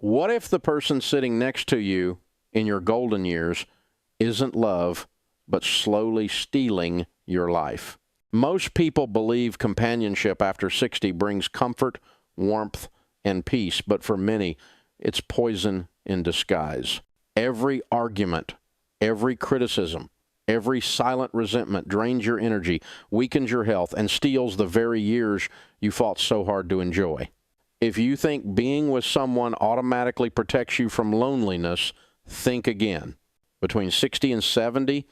What if the person sitting next to you in your golden years isn't love, but slowly stealing your life? Most people believe companionship after 60 brings comfort, warmth, and peace, but for many, it's poison in disguise. Every argument, every criticism, every silent resentment drains your energy, weakens your health, and steals the very years you fought so hard to enjoy. If you think being with someone automatically protects you from loneliness, think again. Between 60 and 70,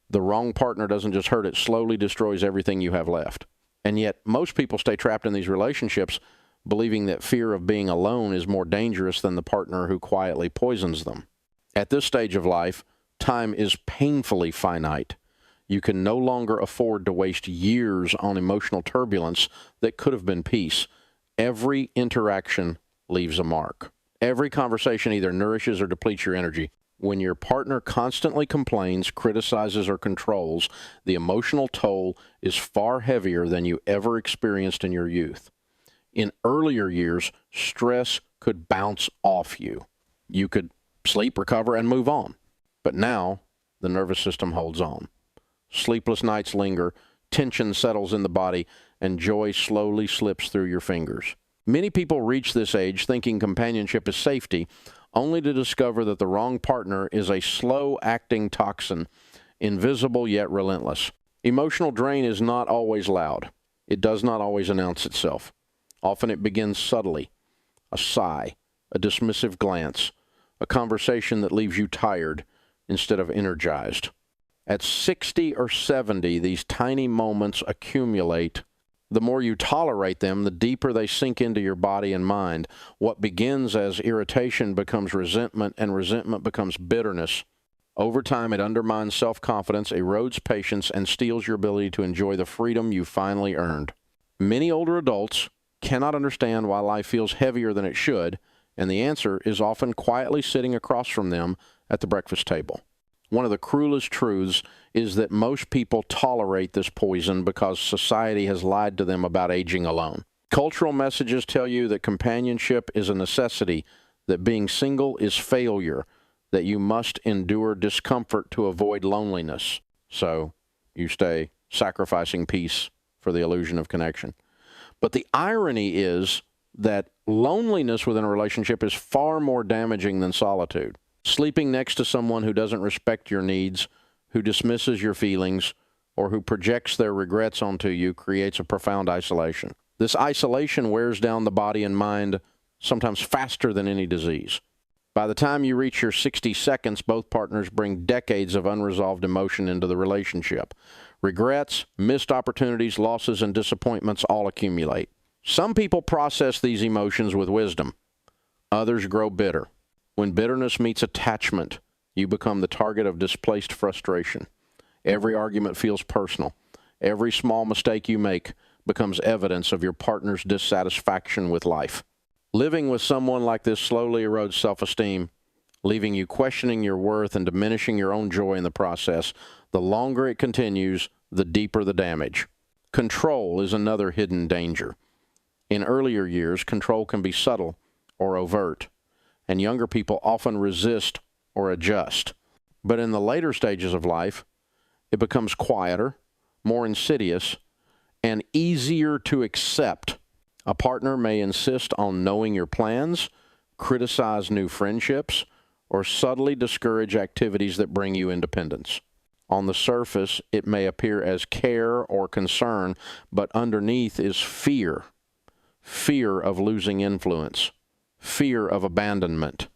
the wrong partner doesn't just hurt, it slowly destroys everything you have left. And yet, most people stay trapped in these relationships believing that fear of being alone is more dangerous than the partner who quietly poisons them. At this stage of life, time is painfully finite. You can no longer afford to waste years on emotional turbulence that could have been peace. Every interaction leaves a mark. Every conversation either nourishes or depletes your energy. When your partner constantly complains, criticizes, or controls, the emotional toll is far heavier than you ever experienced in your youth. In earlier years, stress could bounce off you. You could sleep, recover, and move on. But now, the nervous system holds on. Sleepless nights linger, tension settles in the body, and joy slowly slips through your fingers. Many people reach this age thinking companionship is safety, only to discover that the wrong partner is a slow-acting toxin, invisible yet relentless. Emotional drain is not always loud. It does not always announce itself. Often it begins subtly. A sigh, a dismissive glance, a conversation that leaves you tired instead of energized. At 60 or 70, these tiny moments accumulate. The more you tolerate them, the deeper they sink into your body and mind. What begins as irritation becomes resentment, and resentment becomes bitterness. Over time, it undermines self-confidence, erodes patience, and steals your ability to enjoy the freedom you finally earned. Many older adults cannot understand why life feels heavier than it should, and the answer is often quietly sitting across from them at the breakfast table. One of the cruelest truths is that most people tolerate this poison because society has lied to them about aging alone. Cultural messages tell you that companionship is a necessity, that being single is failure, that you must endure discomfort to avoid loneliness. So you stay sacrificing peace for the illusion of connection. But the irony is that loneliness within a relationship is far more damaging than solitude. Sleeping next to someone who doesn't respect your needs, who dismisses your feelings, or who projects their regrets onto you creates a profound isolation. This isolation wears down the body and mind sometimes faster than any disease. By the time you reach your 60 seconds, both partners bring decades of unresolved emotion into the relationship. Regrets, missed opportunities, losses, and disappointments all accumulate. Some people process these emotions with wisdom. Others grow bitter. When bitterness meets attachment, you become the target of displaced frustration. Every argument feels personal. Every small mistake you make becomes evidence of your partner's dissatisfaction with life. Living with someone like this slowly erodes self-esteem, leaving you questioning your worth and diminishing your own joy in the process. The longer it continues, the deeper the damage. Control is another hidden danger. In earlier years, control can be subtle or overt, and younger people often resist or adjust. But in the later stages of life, it becomes quieter, more insidious, and easier to accept. A partner may insist on knowing your plans, criticize new friendships, or subtly discourage activities that bring you independence. On the surface, it may appear as care or concern, but underneath is fear. Fear of losing influence, fear of abandonment,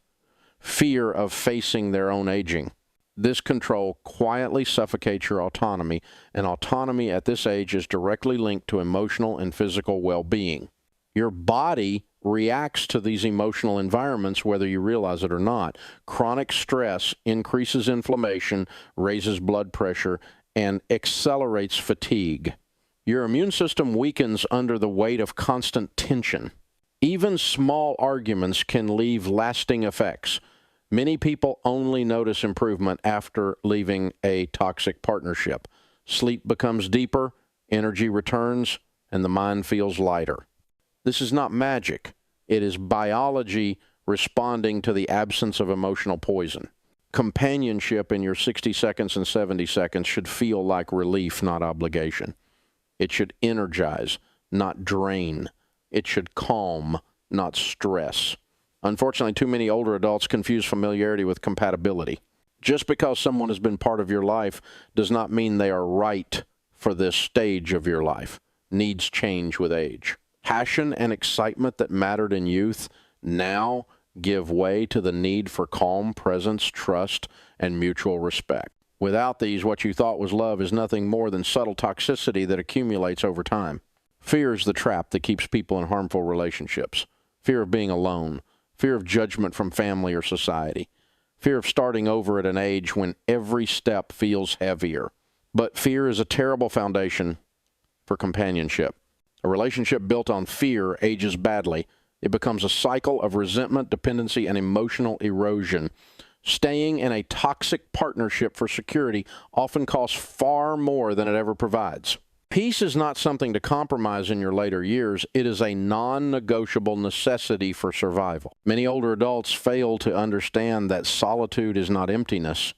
fear of facing their own aging. This control quietly suffocates your autonomy, and autonomy at this age is directly linked to emotional and physical well-being. Your body reacts to these emotional environments whether you realize it or not. Chronic stress increases inflammation, raises blood pressure, and accelerates fatigue. Your immune system weakens under the weight of constant tension. Even small arguments can leave lasting effects. Many people only notice improvement after leaving a toxic partnership. Sleep becomes deeper, energy returns, and the mind feels lighter. This is not magic. It is biology responding to the absence of emotional poison. Companionship in your 60 seconds and 70 seconds should feel like relief, not obligation. It should energize, not drain. It should calm, not stress. Unfortunately, too many older adults confuse familiarity with compatibility. Just because someone has been part of your life does not mean they are right for this stage of your life. Needs change with age. Passion and excitement that mattered in youth now give way to the need for calm presence, trust, and mutual respect. Without these, what you thought was love is nothing more than subtle toxicity that accumulates over time. Fear is the trap that keeps people in harmful relationships. Fear of being alone. Fear of judgment from family or society. Fear of starting over at an age when every step feels heavier. But fear is a terrible foundation for companionship. A relationship built on fear ages badly. It becomes a cycle of resentment, dependency, and emotional erosion. Staying in a toxic partnership for security often costs far more than it ever provides. Peace is not something to compromise in your later years. It is a non-negotiable necessity for survival. Many older adults fail to understand that solitude is not emptiness.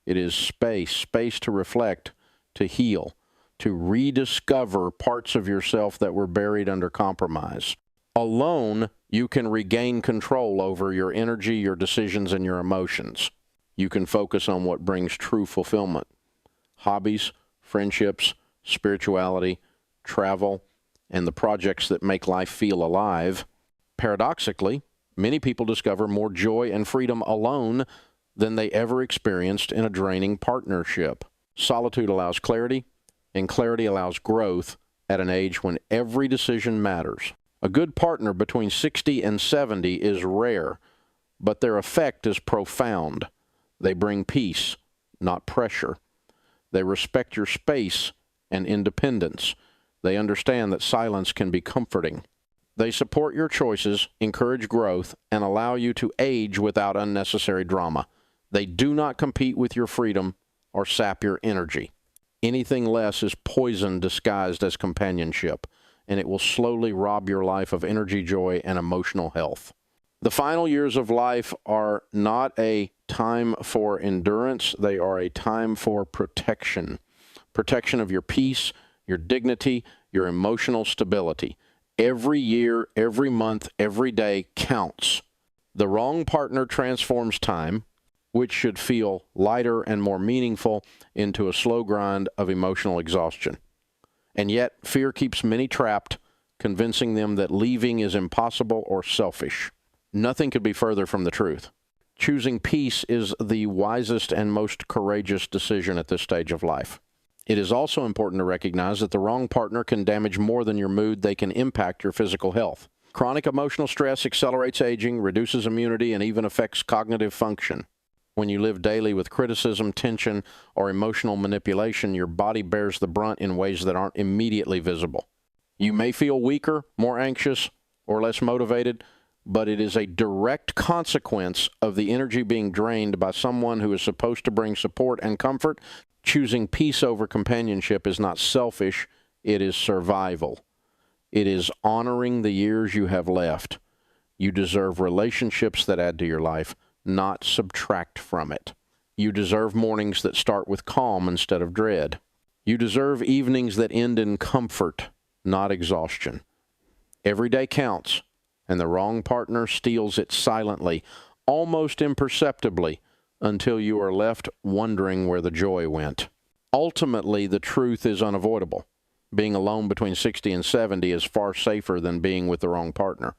It is space to reflect, to heal, to rediscover parts of yourself that were buried under compromise. Alone, you can regain control over your energy, your decisions, and your emotions. You can focus on what brings true fulfillment. Hobbies, friendships, spirituality, travel, and the projects that make life feel alive. Paradoxically, many people discover more joy and freedom alone than they ever experienced in a draining partnership. Solitude allows clarity, and clarity allows growth at an age when every decision matters. A good partner between 60 and 70 is rare, but their effect is profound. They bring peace, not pressure. They respect your space and independence. They understand that silence can be comforting. They support your choices, encourage growth, and allow you to age without unnecessary drama. They do not compete with your freedom or sap your energy. Anything less is poison disguised as companionship, and it will slowly rob your life of energy, joy, and emotional health. The final years of life are not a time for endurance. They are a time for protection. Protection of your peace, your dignity, your emotional stability. Every year, every month, every day counts. The wrong partner transforms time, which should feel lighter and more meaningful, into a slow grind of emotional exhaustion. And yet, fear keeps many trapped, convincing them that leaving is impossible or selfish. Nothing could be further from the truth. Choosing peace is the wisest and most courageous decision at this stage of life. It is also important to recognize that the wrong partner can damage more than your mood. They can impact your physical health. Chronic emotional stress accelerates aging, reduces immunity, and even affects cognitive function. When you live daily with criticism, tension, or emotional manipulation, your body bears the brunt in ways that aren't immediately visible. You may feel weaker, more anxious, or less motivated, but it is a direct consequence of the energy being drained by someone who is supposed to bring support and comfort. Choosing peace over companionship is not selfish, it is survival. It is honoring the years you have left. You deserve relationships that add to your life, not subtract from it. You deserve mornings that start with calm instead of dread. You deserve evenings that end in comfort, not exhaustion. Every day counts, and the wrong partner steals it silently, almost imperceptibly, until you are left wondering where the joy went. Ultimately, the truth is unavoidable. Being alone between 60 and 70 is far safer than being with the wrong partner.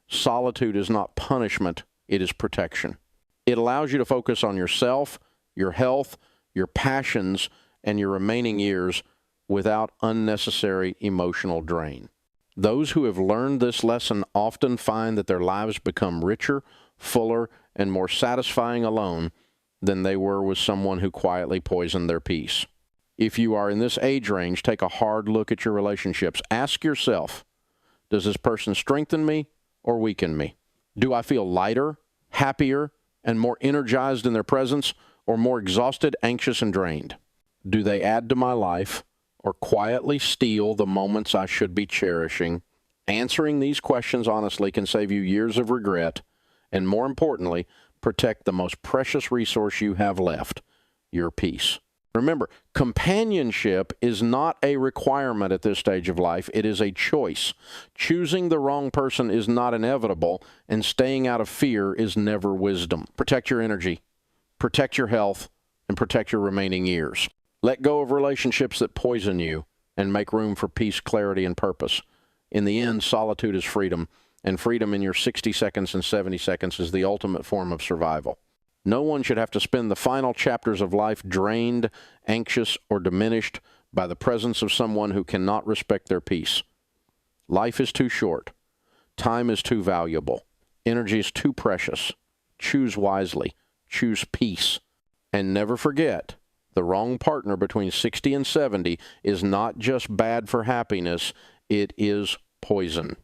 Solitude is not punishment, it is protection. It allows you to focus on yourself, your health, your passions, and your remaining years without unnecessary emotional drain. Those who have learned this lesson often find that their lives become richer, fuller, and more satisfying alone than they were with someone who quietly poisoned their peace. If you are in this age range, take a hard look at your relationships. Ask yourself, does this person strengthen me or weaken me? Do I feel lighter, happier, and more energized in their presence, or more exhausted, anxious, and drained? Do they add to my life or quietly steal the moments I should be cherishing? Answering these questions honestly can save you years of regret and more importantly, protect the most precious resource you have left, your peace. Remember, companionship is not a requirement at this stage of life. It is a choice. Choosing the wrong person is not inevitable, and staying out of fear is never wisdom. Protect your energy, protect your health, and protect your remaining years. Let go of relationships that poison you and make room for peace, clarity, and purpose. In the end, solitude is freedom, and freedom in your 60 seconds and 70 seconds is the ultimate form of survival. No one should have to spend the final chapters of life drained, anxious, or diminished by the presence of someone who cannot respect their peace. Life is too short. Time is too valuable. Energy is too precious. Choose wisely. Choose peace. And never forget, the wrong partner between 60 and 70 is not just bad for happiness, it is poison.